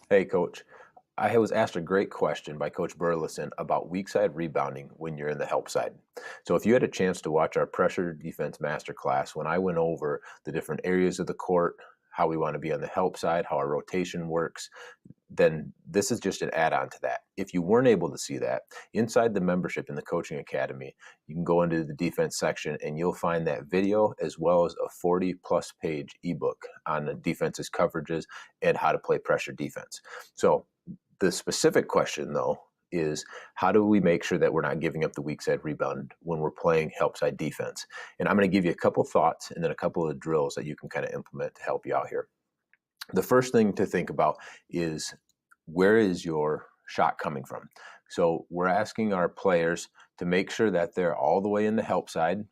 Hey, Coach. I was asked a great question by Coach Burleson about weak side rebounding when you're in the help side. So, if you had a chance to watch our pressure defense masterclass, when I went over the different areas of the court, how we want to be on the help side, how our rotation works, then this is just an add on to that. If you weren't able to see that, inside the membership in the Coaching Academy, you can go into the defense section and you'll find that video as well as a 40+ page ebook on the defense's coverages and how to play pressure defense. So, the specific question, though, is how do we make sure that we're not giving up the weak side rebound when we're playing help side defense? And I'm going to give you a couple thoughts and then a couple of drills that you can kind of implement to help you out here. The first thing to think about is, where is your shot coming from? So we're asking our players to make sure that they're all the way in the help side.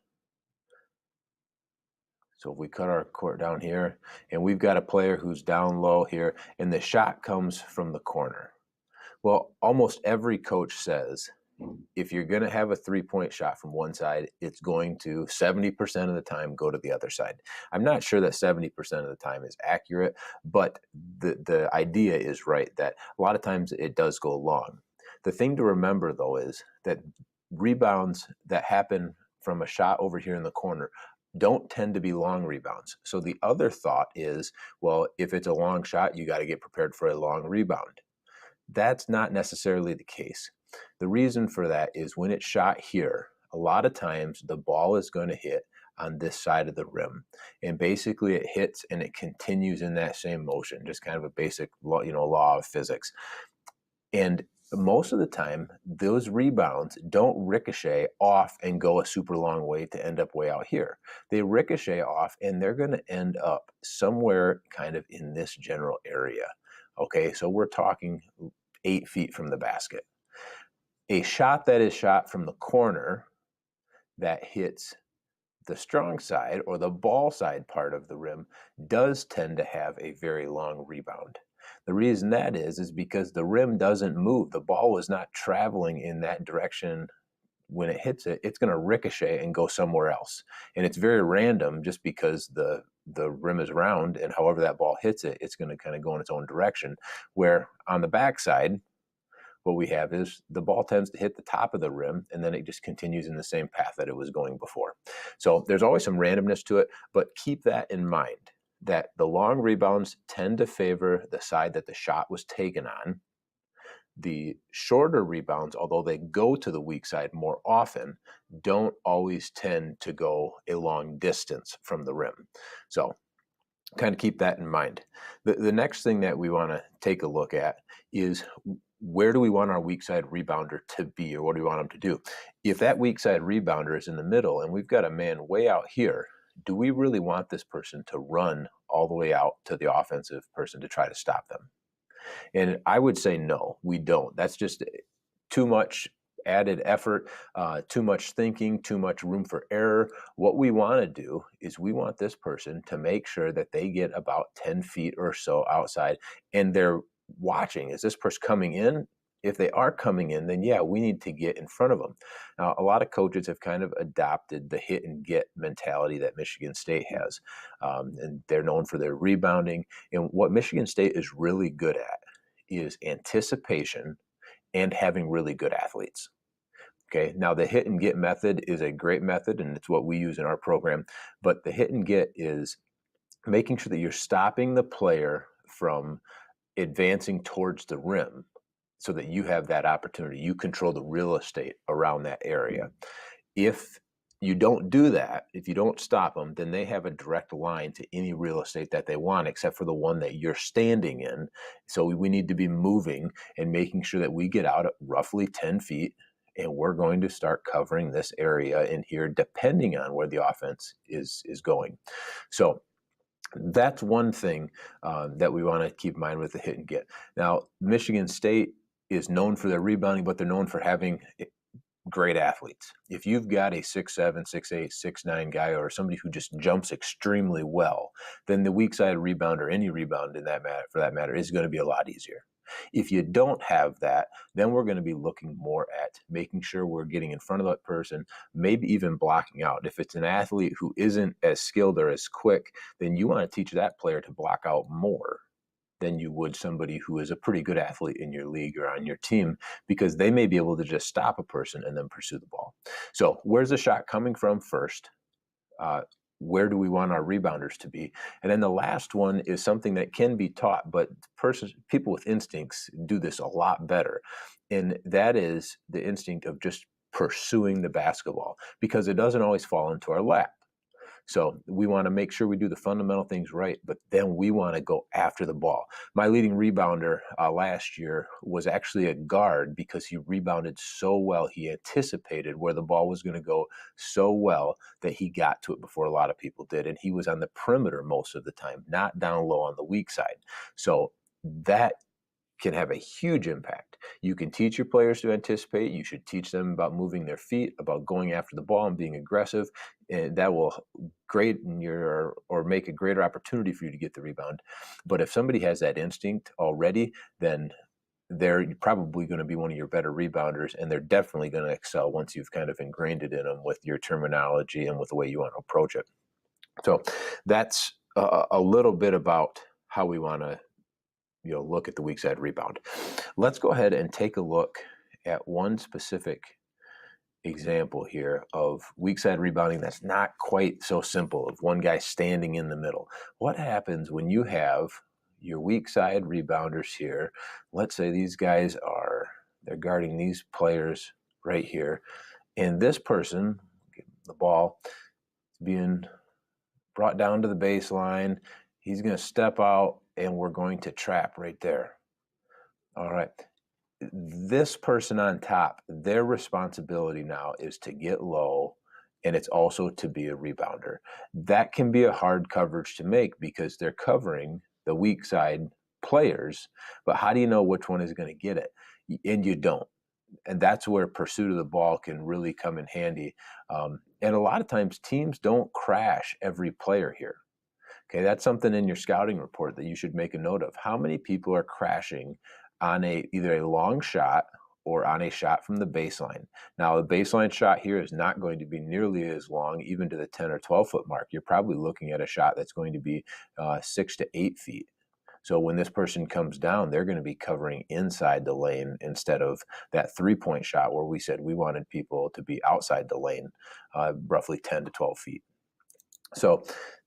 So if we cut our court down here and we've got a player who's down low here and the shot comes from the corner. Well, almost every coach says if you're going to have a 3-point shot from one side, it's going to 70% of the time go to the other side. I'm not sure that 70% of the time is accurate, but the idea is right that a lot of times it does go long. The thing to remember, though, is that rebounds that happen from a shot over here in the corner don't tend to be long rebounds. So the other thought is, well, if it's a long shot, you got to get prepared for a long rebound. That's not necessarily the case. The reason for that is when it's shot here, a lot of times the ball is going to hit on this side of the rim. And basically it hits and it continues in that same motion, just kind of a basic law of physics. And most of the time, those rebounds don't ricochet off and go a super long way to end up way out here. They ricochet off and they're going to end up somewhere kind of in this general area. Okay, so we're talking 8 feet from the basket. A shot that is shot from the corner that hits the strong side or the ball side part of the rim does tend to have a very long rebound. The reason that is because the rim doesn't move. The ball is not traveling in that direction when it hits it. It's going to ricochet and go somewhere else. And it's very random just because the rim is round, and however that ball hits it, it's going to kind of go in its own direction. Where on the backside, what we have is the ball tends to hit the top of the rim and then it just continues in the same path that it was going before. So there's always some randomness to it, but keep that in mind that the long rebounds tend to favor the side that the shot was taken on. The shorter rebounds, although they go to the weak side more often, don't always tend to go a long distance from the rim. So kind of keep that in mind. The next thing that we want to take a look at is, where do we want our weak side rebounder to be, or what do we want them to do? If that weak side rebounder is in the middle and we've got a man way out here, do we really want this person to run all the way out to the offensive person to try to stop them? And I would say no, we don't. That's just too much added effort, too much thinking, too much room for error. What we want to do is we want this person to make sure that they get about 10 feet or so outside and they're watching. Is this person coming in? If they are coming in, then yeah, we need to get in front of them. Now, a lot of coaches have kind of adopted the hit and get mentality that Michigan State has. And they're known for their rebounding. And what Michigan State is really good at is anticipation and having really good athletes. Okay, now the hit and get method is a great method, and it's what we use in our program. But the hit and get is making sure that you're stopping the player from advancing towards the rim so that you have that opportunity. You control the real estate around that area. If you don't do that, if you don't stop them, then they have a direct line to any real estate that they want, except for the one that you're standing in. So we need to be moving and making sure that we get out at roughly 10 feet, and we're going to start covering this area in here, depending on where the offense is going. So that's one thing that we want to keep in mind with the hit and get. Now, Michigan State is known for their rebounding, but they're known for having great athletes. If you've got a 6'7", 6'8", 6'9" guy or somebody who just jumps extremely well, then the weak side rebound or any rebound in that matter, for that matter, is going to be a lot easier. If you don't have that, then we're going to be looking more at making sure we're getting in front of that person, maybe even blocking out. If it's an athlete who isn't as skilled or as quick, then you want to teach that player to block out more than you would somebody who is a pretty good athlete in your league or on your team, because they may be able to just stop a person and then pursue the ball. So where's the shot coming from first? Where do we want our rebounders to be? And then the last one is something that can be taught, but people with instincts do this a lot better. And that is the instinct of just pursuing the basketball, because it doesn't always fall into our lap. So we want to make sure we do the fundamental things right, but then we want to go after the ball. My leading rebounder last year was actually a guard, because he rebounded so well. He anticipated where the ball was going to go so well that he got to it before a lot of people did. And he was on the perimeter most of the time, not down low on the weak side. So that can have a huge impact. You can teach your players to anticipate. You should teach them about moving their feet, about going after the ball and being aggressive. And that will make a greater opportunity for you to get the rebound. But if somebody has that instinct already, then they're probably going to be one of your better rebounders, and they're definitely going to excel once you've kind of ingrained it in them with your terminology and with the way you want to approach it. So that's a little bit about how we want to look at the weak side rebound. Let's go ahead and take a look at one specific example here of weak side rebounding that's not quite so simple, of one guy standing in the middle. What happens when you have your weak side rebounders here? Let's say these guys they're guarding these players right here, and this person, the ball is being brought down to the baseline. He's going to step out, and we're going to trap right there. All right. This person on top, their responsibility now is to get low, and it's also to be a rebounder. That can be a hard coverage to make, because they're covering the weak side players, but how do you know which one is going to get it? And you don't. And that's where pursuit of the ball can really come in handy. And a lot of times teams don't crash every player here. Okay, that's something in your scouting report that you should make a note of. How many people are crashing on either a long shot or on a shot from the baseline? Now, the baseline shot here is not going to be nearly as long, even to the 10 or 12 foot mark. You're probably looking at a shot that's going to be 6 to 8 feet. So when this person comes down, they're going to be covering inside the lane instead of that 3-point shot where we said we wanted people to be outside the lane, roughly 10 to 12 feet. So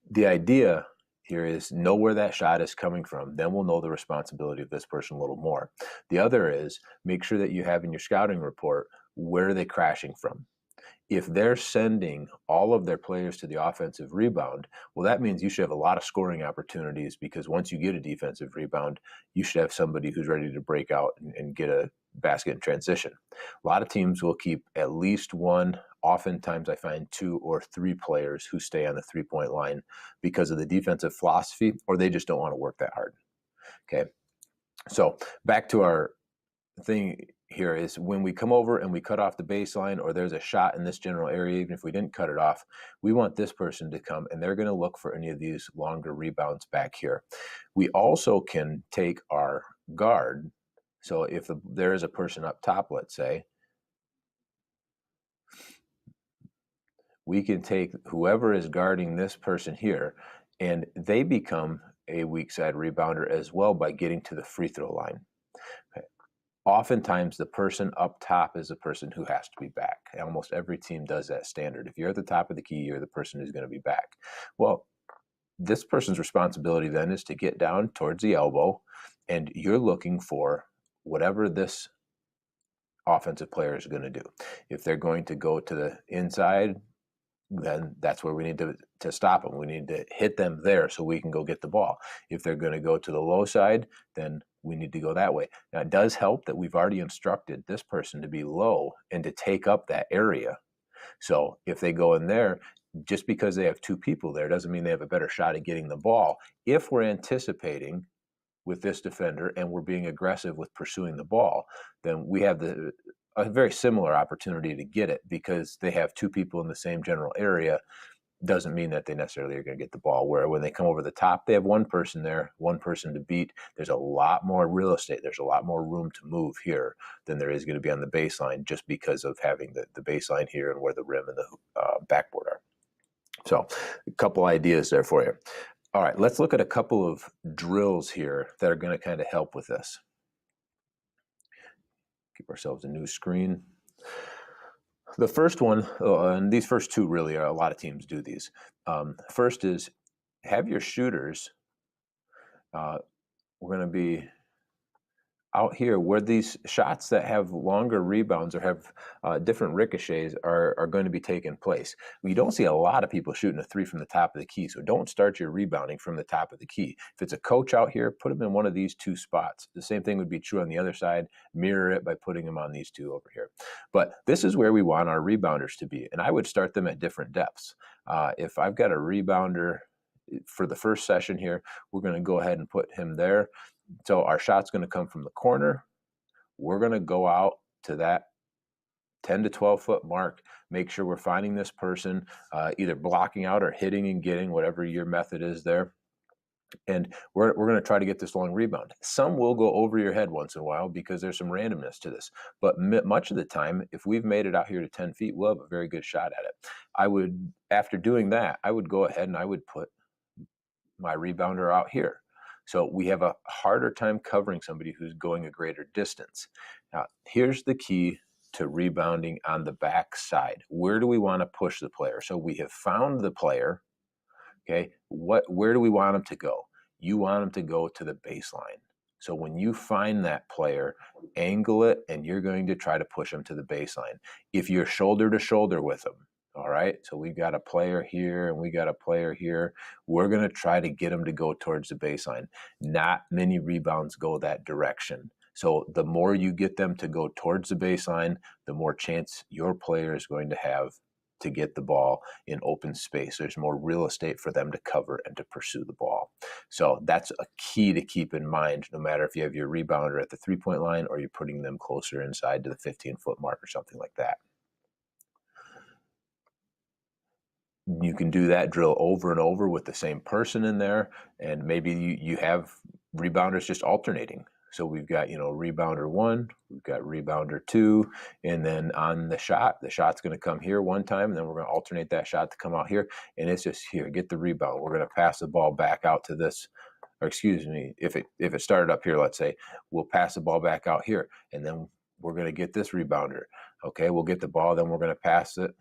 the idea here is know where that shot is coming from. Then we'll know the responsibility of this person a little more. The other is make sure that you have in your scouting report, where are they crashing from? If they're sending all of their players to the offensive rebound, well, that means you should have a lot of scoring opportunities, because once you get a defensive rebound, you should have somebody who's ready to break out and get a basket in transition. A lot of teams will keep at least one, oftentimes I find 2 or 3 players who stay on the 3-point line because of the defensive philosophy, or they just don't want to work that hard. Okay. So back to our thing here is, when we come over and we cut off the baseline, or there's a shot in this general area, even if we didn't cut it off, we want this person to come, and they're going to look for any of these longer rebounds back here. We also can take our guard. So if there is a person up top, let's say, we can take whoever is guarding this person here, and they become a weak side rebounder as well by getting to the free throw line. Okay. Oftentimes, the person up top is the person who has to be back. Almost every team does that standard. If you're at the top of the key, you're the person who's going to be back. Well, this person's responsibility then is to get down towards the elbow, and you're looking for whatever this offensive player is going to do. If they're going to go to the inside, then that's where we need to stop them. We need to hit them there so we can go get the ball. If they're going to go to the low side, then we need to go that way. Now, it does help that we've already instructed this person to be low and to take up that area. So if they go in there, just because they have 2 people there doesn't mean they have a better shot at getting the ball. If we're anticipating with this defender and we're being aggressive with pursuing the ball, then we have a very similar opportunity to get it, because they have 2 people in the same general area. Doesn't mean that they necessarily are going to get the ball, where when they come over the top, they have 1 person there, 1 person to beat. There's a lot more real estate. There's a lot more room to move here than there is going to be on the baseline, just because of having the baseline here and where the rim and the backboard are. So a couple ideas there for you. All right, let's look at a couple of drills here that are going to kind of help with this. Give ourselves a new screen. The first one, and these first two really are, a lot of teams do these. First is have your shooters, we're going to be out here where these shots that have longer rebounds or have different ricochets are going to be taking place. We don't see a lot of people shooting a three from the top of the key, so don't start your rebounding from the top of the key. If it's a coach out here, put them in one of these two spots. The same thing would be true on the other side. Mirror it by putting them on these two over here. But this is where we want our rebounders to be, and I would start them at different depths. If I've got a rebounder for the first session here, we're going to go ahead and put him there. So our shot's going to come from the corner. We're going to go out to that 10 to 12 foot mark. Make sure we're finding this person, either blocking out or hitting and getting, whatever your method is there. And we're going to try to get this long rebound. Some will go over your head once in a while because there's some randomness to this. But much of the time, if we've made it out here to 10 feet, we'll have a very good shot at it. After doing that, I would go ahead and I would put my rebounder out here. So we have a harder time covering somebody who's going a greater distance. Now, here's the key to rebounding on the back side. Where do we want to push the player? So we have found the player. Okay, where do we want them to go? You want them to go to the baseline. So when you find that player, angle it, and you're going to try to push them to the baseline. If you're shoulder to shoulder with them, all right, so we've got a player here and we got a player here. We're going to try to get them to go towards the baseline. Not many rebounds go that direction. So the more you get them to go towards the baseline, the more chance your player is going to have to get the ball in open space. There's more real estate for them to cover and to pursue the ball. So that's a key to keep in mind, no matter if you have your rebounder at the three-point line or you're putting them closer inside to the 15-foot mark or something like that. You can do that drill over and over with the same person in there, and maybe you have rebounders just alternating. So we've got, rebounder one, we've got rebounder two, and then on the shot's going to come here one time, and then we're going to alternate that shot to come out here, and it's just here, get the rebound. We're going to pass the ball back out to this, or excuse me, if it started up here, let's say, we'll pass the ball back out here, and then we're going to get this rebounder. Okay, we'll get the ball, then we're going to pass it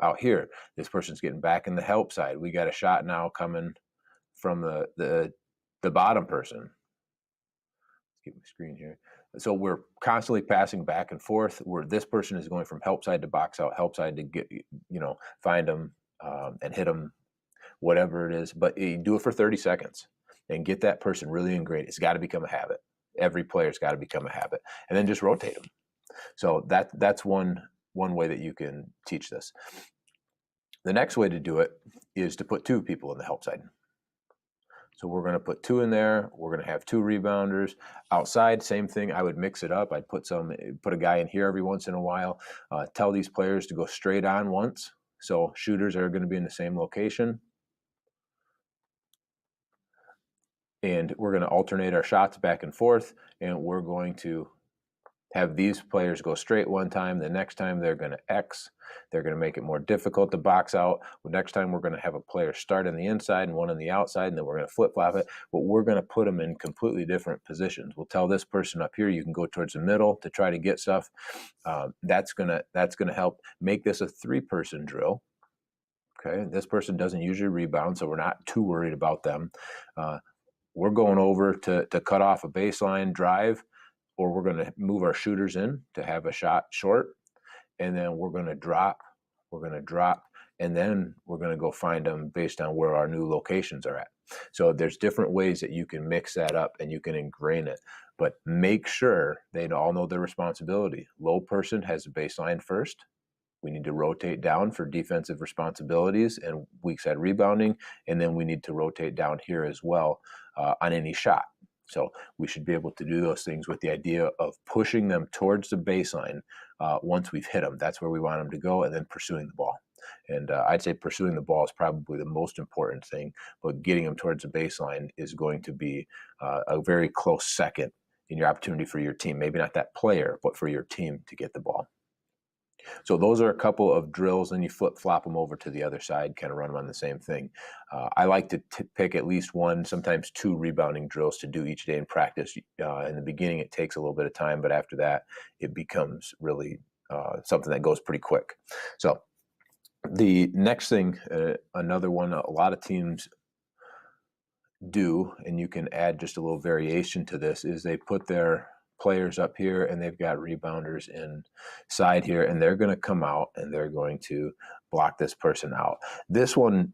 out here. This person's getting back in the help side. We got a shot now coming from the bottom person. Let's get my screen here. So we're constantly passing back and forth where this person is going from help side to box out, help side to get, find them and hit them, whatever it is. But you do it for 30 seconds and get that person really ingrained. It's got to become a habit. Every player's got to become a habit, and then just rotate them. So that's one way that you can teach this. The next way to do it is to put two people in the help side. So we're going to put two in there. We're going to have two rebounders. Outside, same thing. I would mix it up. I'd put a guy in here every once in a while. Tell these players to go straight on once. So shooters are going to be in the same location. And we're going to alternate our shots back and forth. And we're going to have these players go straight one time. The next time they're going to X. They're going to make it more difficult to box out. The next time we're going to have a player start on the inside and one on the outside, and then we're going to flip-flop it. But we're going to put them in completely different positions. We'll tell this person up here, you can go towards the middle to try to get stuff. That's going to help make this a three-person drill. Okay, this person doesn't usually rebound, so we're not too worried about them. We're going over to cut off a baseline drive, or we're going to move our shooters in to have a shot short, and then we're going to drop, and then we're going to go find them based on where our new locations are at. So there's different ways that you can mix that up and you can ingrain it, but make sure they all know their responsibility. Low person has a baseline first. We need to rotate down for defensive responsibilities and weak side rebounding, and then we need to rotate down here as well on any shot. So we should be able to do those things with the idea of pushing them towards the baseline once we've hit them. That's where we want them to go, and then pursuing the ball. And I'd say pursuing the ball is probably the most important thing, but getting them towards the baseline is going to be a very close second in your opportunity for your team. Maybe not that player, but for your team to get the ball. So those are a couple of drills, and you flip-flop them over to the other side, kind of run them on the same thing. I like to pick at least one, sometimes two rebounding drills to do each day in practice. In the beginning, it takes a little bit of time, but after that, it becomes really something that goes pretty quick. So the next thing, another one a lot of teams do, and you can add just a little variation to this, is they put their players up here and they've got rebounders inside here, and they're going to come out and they're going to block this person out. This one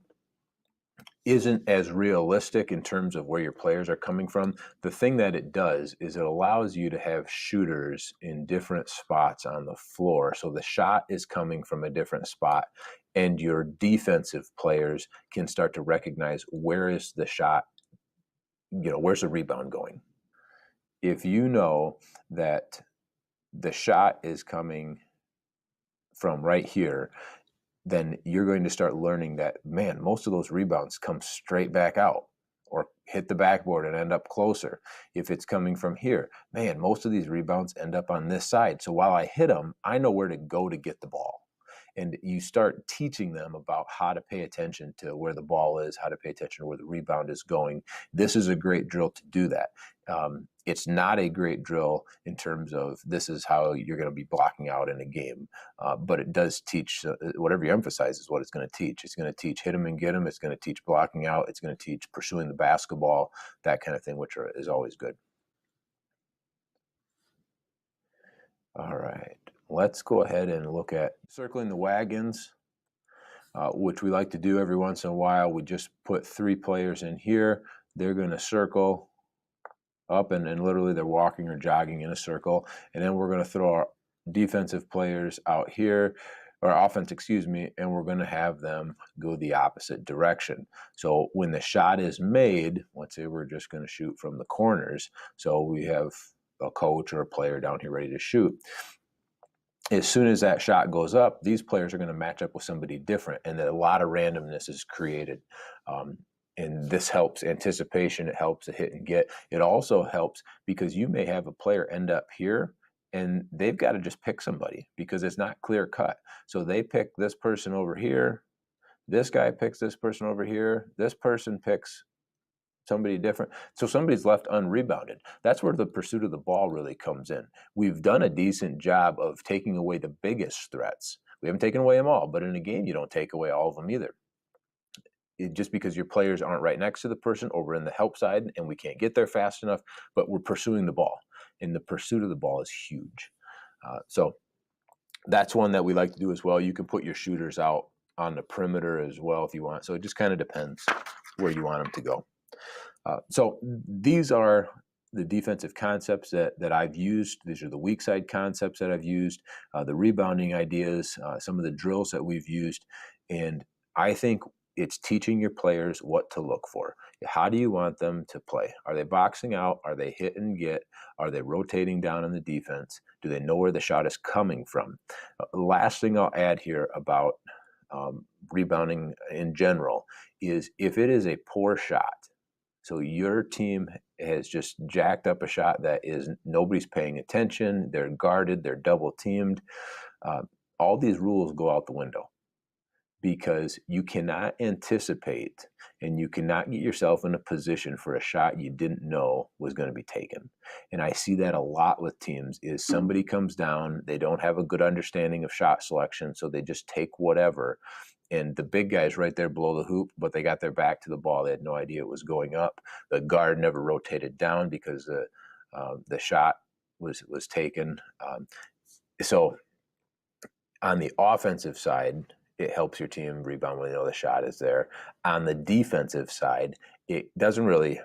isn't as realistic in terms of where your players are coming from. The thing that it does is it allows you to have shooters in different spots on the floor. So the shot is coming from a different spot, and your defensive players can start to recognize where is the shot, where's the rebound going. If you know that the shot is coming from right here, then you're going to start learning that, man, most of those rebounds come straight back out or hit the backboard and end up closer. If it's coming from here, man, most of these rebounds end up on this side. So while I hit them, I know where to go to get the ball. And you start teaching them about how to pay attention to where the ball is, how to pay attention to where the rebound is going. This is a great drill to do that. It's not a great drill in terms of this is how you're going to be blocking out in a game, but it does teach, whatever you emphasize is what it's going to teach. It's going to teach hit them and get them. It's going to teach blocking out. It's going to teach pursuing the basketball, that kind of thing, which is always good. All right, let's go ahead and look at circling the wagons, which we like to do every once in a while. We just put 3 players in here. They're going to circle up, and literally they're walking or jogging in a circle. And then we're going to throw our defensive players out here, or offense, and we're going to have them go the opposite direction. So when the shot is made, let's say we're just going to shoot from the corners. So we have a coach or a player down here ready to shoot. As soon as that shot goes up, these players are going to match up with somebody different, and a lot of randomness is created. And this helps anticipation. It helps the hit and get. It also helps because you may have a player end up here, and they've got to just pick somebody because it's not clear cut. So they pick this person over here. This guy picks this person over here. This person picks somebody different. So somebody's left unrebounded. That's where the pursuit of the ball really comes in. We've done a decent job of taking away the biggest threats. We haven't taken away them all, but in a game, you don't take away all of them either. Just because your players aren't right next to the person, or we're in the help side and we can't get there fast enough, but we're pursuing the ball. And the pursuit of the ball is huge. So that's one that we like to do as well. You can put your shooters out on the perimeter as well if you want. So it just kind of depends where you want them to go. So these are the defensive concepts that I've used. These are the weak side concepts that I've used, the rebounding ideas, some of the drills that we've used. And I think it's teaching your players what to look for. How do you want them to play? Are they boxing out? Are they hit and get? Are they rotating down on the defense? Do they know where the shot is coming from? The last thing I'll add here about rebounding in general is if it is a poor shot, so your team has just jacked up a shot that is nobody's paying attention, they're guarded, they're double teamed, all these rules go out the window because you cannot anticipate and you cannot get yourself in a position for a shot you didn't know was going to be taken. And I see that a lot with teams is somebody comes down, they don't have a good understanding of shot selection, so they just take whatever. And the big guys right there below the hoop, but they got their back to the ball. They had no idea it was going up. The guard never rotated down because the shot was taken. So on the offensive side, it helps your team rebound when they know the shot is there. On the defensive side, it doesn't really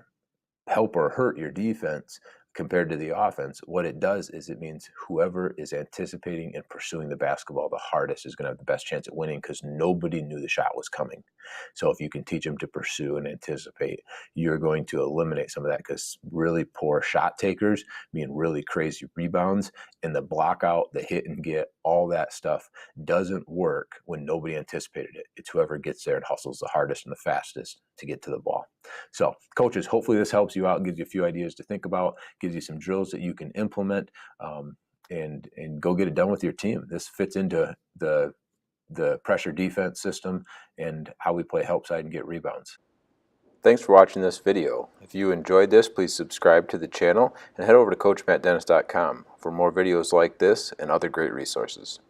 help or hurt your defense compared to the offense. What it does is it means whoever is anticipating and pursuing the basketball the hardest is going to have the best chance at winning because nobody knew the shot was coming. So if you can teach them to pursue and anticipate, you're going to eliminate some of that because really poor shot takers mean really crazy rebounds, and the block out, the hit and get, all that stuff doesn't work when nobody anticipated it. It's whoever gets there and hustles the hardest and the fastest to get to the ball. So coaches, hopefully this helps you out, gives you a few ideas to think about, gives you some drills that you can implement. and go get it done with your team. This fits into the pressure defense system and how we play help side and get rebounds. Thanks for watching this video. If you enjoyed this, please subscribe to the channel and head over to CoachMattDennis.com for more videos like this and other great resources.